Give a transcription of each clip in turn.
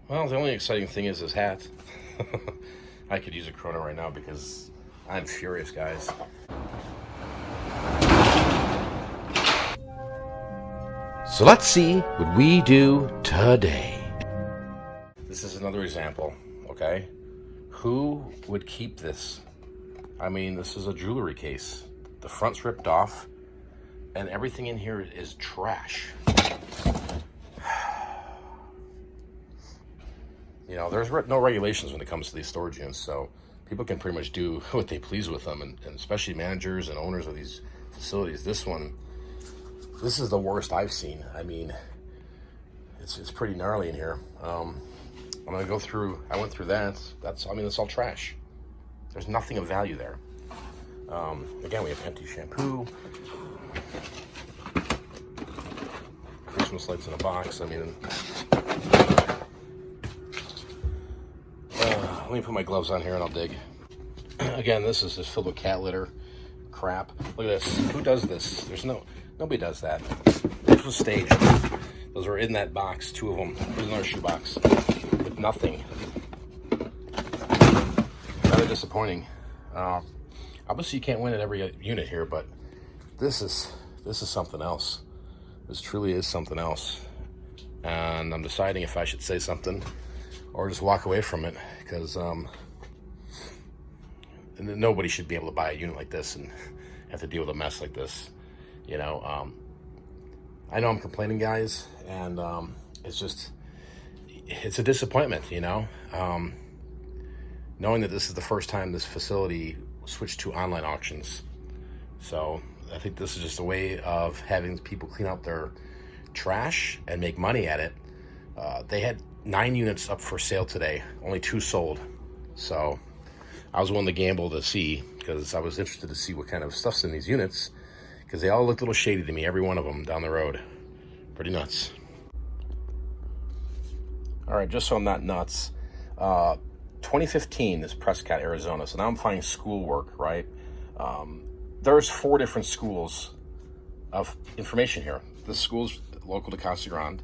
Well, the only exciting thing is his hat. I could use a Corona right now because I'm furious, guys. So let's see what we do today. This is another example, okay? Who would keep this? I mean, this is a jewelry case. The front's ripped off, and everything in here is trash. You know, there's no regulations when it comes to these storage units, so people can pretty much do what they please with them, and especially managers and owners of these facilities. This is the worst I've seen. I mean, it's pretty gnarly in here. I'm gonna go through. I went through that. I mean, it's all trash. There's nothing of value there. Again, we have empty shampoo, Christmas lights in a box. I mean, let me put my gloves on here and I'll dig. Again, this is just filled with cat litter, crap. Look at this. Who does this? Nobody does that. This was staged. Those were in that box, 2 of them. Here's another shoe box with nothing. Rather disappointing. Obviously, you can't win at every unit here, but this is something else. This truly is something else, and I'm deciding if I should say something or just walk away from it, because nobody should be able to buy a unit like this and have to deal with a mess like this. You know, I know I'm complaining, guys, and it's a disappointment, you know, knowing that this is the first time this facility switched to online auctions. So I think this is just a way of having people clean out their trash and make money at it. They had 9 units up for sale today, only 2 sold. So I was willing to gamble to see, because I was interested to see what kind of stuff's in these units, because they all looked a little shady to me, every one of them down the road. Pretty nuts. All right, just so I'm not nuts, 2015 is Prescott, Arizona. So now I'm finding schoolwork, right? There's 4 different schools of information here. This school's local to Casa Grande.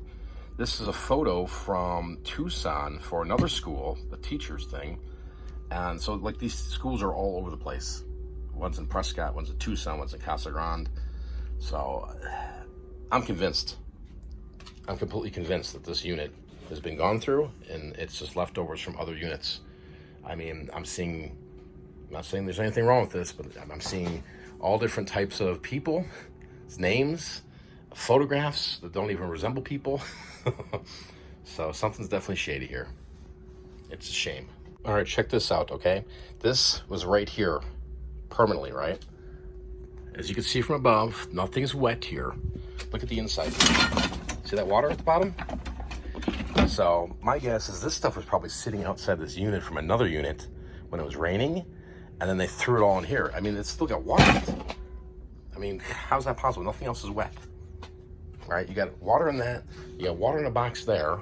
This is a photo from Tucson for another school, the teachers thing. And so, like, these schools are all over the place. One's in Prescott, one's in Tucson, one's in Casa Grande. So I'm convinced. I'm completely convinced that this unit has been gone through, and it's just leftovers from other units. I mean, I'm not saying there's anything wrong with this, but I'm seeing all different types of people, names, photographs that don't even resemble people. So something's definitely shady here. It's a shame. All right, check this out, okay? This was right here permanently, right? As you can see from above, nothing's wet here. Look at the inside. See that water at the bottom? So my guess is this stuff was probably sitting outside this unit from another unit when it was raining, and then they threw it all in here. I mean, it's still got water in it. I mean, how's that possible? Nothing else is wet, right? You got water in that. You got water in a box there.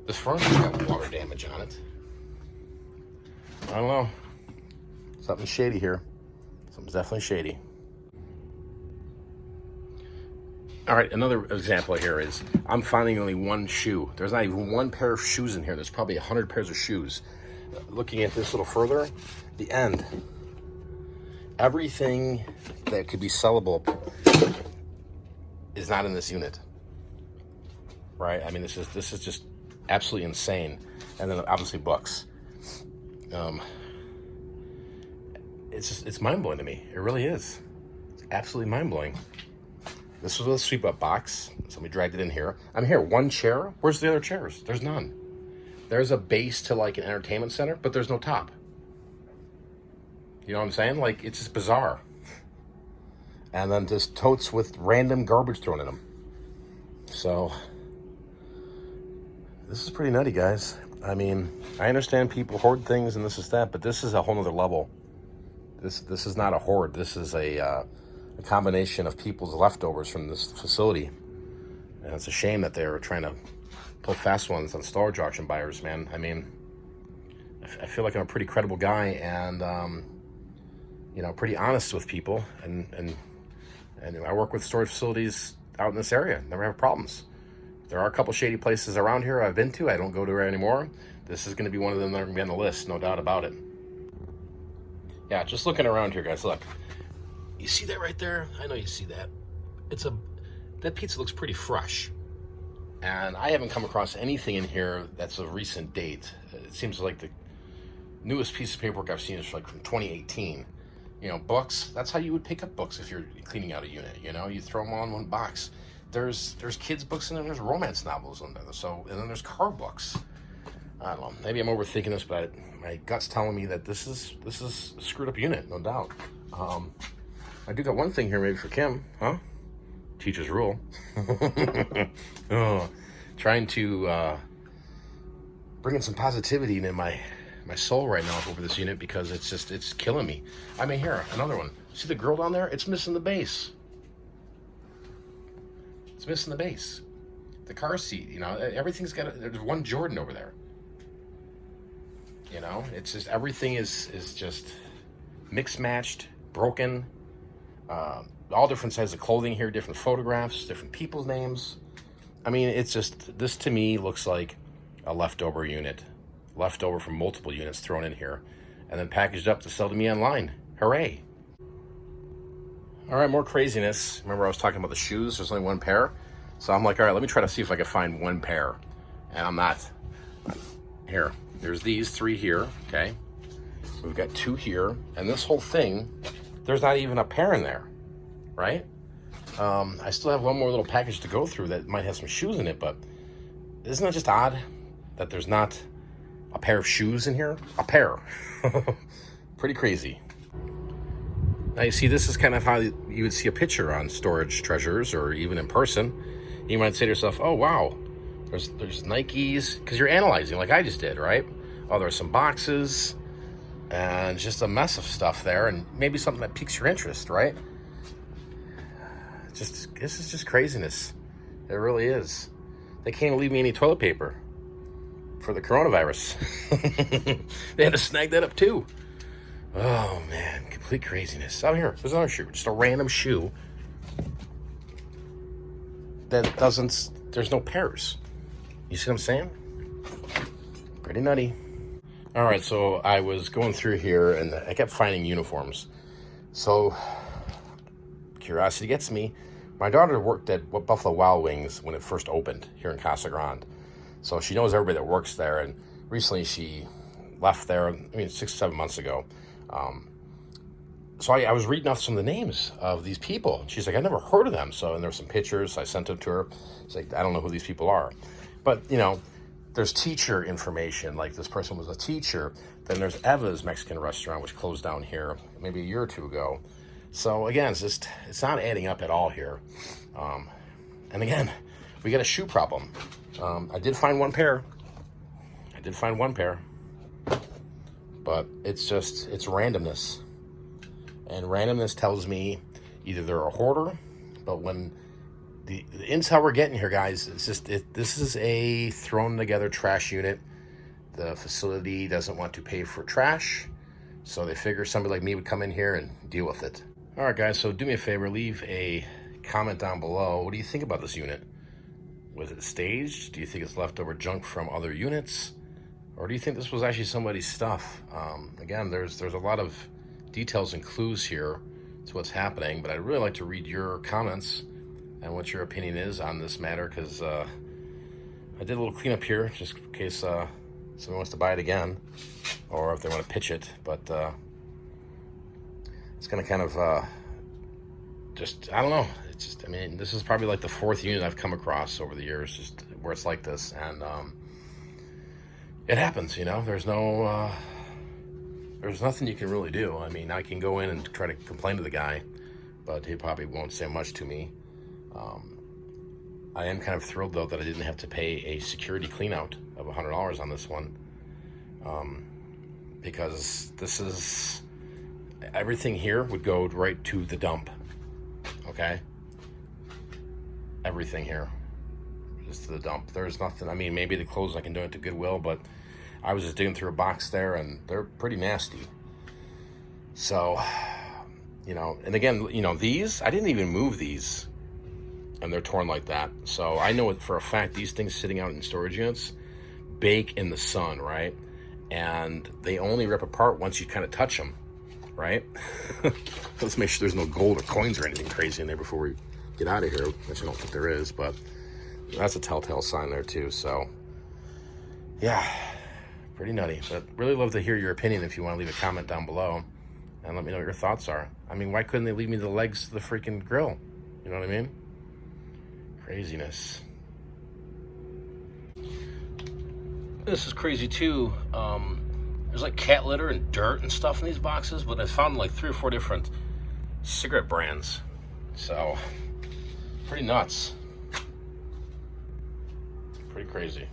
This furniture's got water damage on it. I don't know. Something's shady here. Something's definitely shady. All right, another example here is I'm finding only 1 shoe. There's not even 1 pair of shoes in here. There's probably 100 pairs of shoes. Looking at this a little further, the end. Everything that could be sellable is not in this unit, right? I mean, this is just absolutely insane. And then obviously books. It's mind-blowing to me. It really is. It's absolutely mind-blowing. This was a sweep up box. Somebody dragged it in here. I'm here, 1 chair. Where's the other chairs? There's none. There's a base to like an entertainment center, but there's no top. You know what I'm saying? Like, it's just bizarre. And then just totes with random garbage thrown in them. So this is pretty nutty, guys. I mean, I understand people hoard things and this is that, but this is a whole nother level. This is not a hoard. This is a combination of people's leftovers from this facility. And it's a shame that they're trying to pull fast ones on storage auction buyers, man. I mean, I feel like I'm a pretty credible guy and, you know, pretty honest with people. And I work with storage facilities out in this area. Never have problems. There are a couple shady places around here I've been to. I don't go to anymore. This is going to be one of them that are going to be on the list, no doubt about it. Yeah, just looking around here, guys, look. You see that right there? I know you see that. That pizza looks pretty fresh. And I haven't come across anything in here that's of recent date. It seems like the newest piece of paperwork I've seen is like from 2018. You know, books, that's how you would pick up books if you're cleaning out a unit, you know? You throw them all in one box. There's kids' books in there, there's romance novels in there, and then there's car books. I don't know, maybe I'm overthinking this, but my gut's telling me that this is a screwed up unit, no doubt. I do got one thing here maybe for Kim, huh? Teacher's rule. Oh, trying to bring in some positivity in my soul right now over this unit, because it's killing me. I mean, here, another one. See the girl down there? It's missing the base. It's missing the base. The car seat, you know, everything's got there's one Jordan over there. You know, it's just, everything is just mixed matched, broken. All different sizes of clothing here, different photographs, different people's names. I mean, it's just, this to me looks like a leftover unit. Leftover from multiple units thrown in here and then packaged up to sell to me online. Hooray. All right, more craziness. Remember I was talking about the shoes? There's only one pair. So I'm like, all right, let me try to see if I can find one pair. And I'm not. Here, there's these 3 here, okay? We've got 2 here. And this whole thing, there's not even a pair in there, right? I still have one more little package to go through that might have some shoes in it, but isn't it just odd that there's not a pair of shoes in here? A pair. Pretty crazy. Now you see, this is kind of how you would see a picture on Storage Treasures or even in person. You might say to yourself, oh wow, there's Nikes, because you're analyzing like I just did, right? Oh, there's some boxes and just a mess of stuff there, and maybe something that piques your interest, right? This is just craziness. It really is. They can't even leave me any toilet paper for the coronavirus. They had to snag that up too. Oh man, complete craziness. Oh, here, there's another shoe, just a random shoe that there's no pairs. You see what I'm saying? Pretty nutty. All right, so I was going through here and I kept finding uniforms. So curiosity gets me. My daughter worked at Buffalo Wild Wings when it first opened here in Casa Grande. So she knows everybody that works there, and recently she left there, I mean, 6 or 7 months ago. So I was reading off some of the names of these people. She's like, I never heard of them. So, and there were some pictures, I sent them to her. She's like, I don't know who these people are. But, you know, there's teacher information, like this person was a teacher. Then there's Eva's Mexican restaurant, which closed down here maybe a year or 2 ago. So again, it's not adding up at all here. And again, we got a shoe problem. I did find one pair. But it's randomness. And randomness tells me either they're a hoarder, but when the intel we're getting here, guys, this is a thrown together trash unit. The facility doesn't want to pay for trash, so they figure somebody like me would come in here and deal with it. All right, guys, so do me a favor, leave a comment down below. What do you think about this unit? Was it staged? Do you think it's leftover junk from other units? Or do you think this was actually somebody's stuff? Again, there's a lot of details and clues here to what's happening, but I'd really like to read your comments and what your opinion is on this matter, because I did a little cleanup here just in case someone wants to buy it again, or if they want to pitch it. But it's going to kind of I don't know. It's just, I mean, this is probably like the 4th unit I've come across over the years, just where it's like this, and it happens, you know. There's nothing you can really do. I mean, I can go in and try to complain to the guy, but he probably won't say much to me. I am kind of thrilled, though, that I didn't have to pay a security cleanout of $100 on this one, because this is, everything here would go right to the dump, okay? Everything here is to the dump. There's nothing, I mean, maybe the clothes I can donate to Goodwill, but I was just digging through a box there, and they're pretty nasty. So, you know, and again, you know, these, I didn't even move these. and they're torn like that. So I know it for a fact, these things sitting out in storage units bake in the sun, right? And they only rip apart once you kind of touch them, right? Let's make sure there's no gold or coins or anything crazy in there before we get out of here, which I don't think there is, but that's a telltale sign there too. So yeah, pretty nutty. But really love to hear your opinion if you want to leave a comment down below and let me know what your thoughts are. I mean, why couldn't they leave me the legs to the freaking grill? You know what I mean? Craziness. This is crazy too. There's like cat litter and dirt and stuff in these boxes, but I found like 3 or 4 different cigarette brands. So, pretty nuts. Pretty crazy.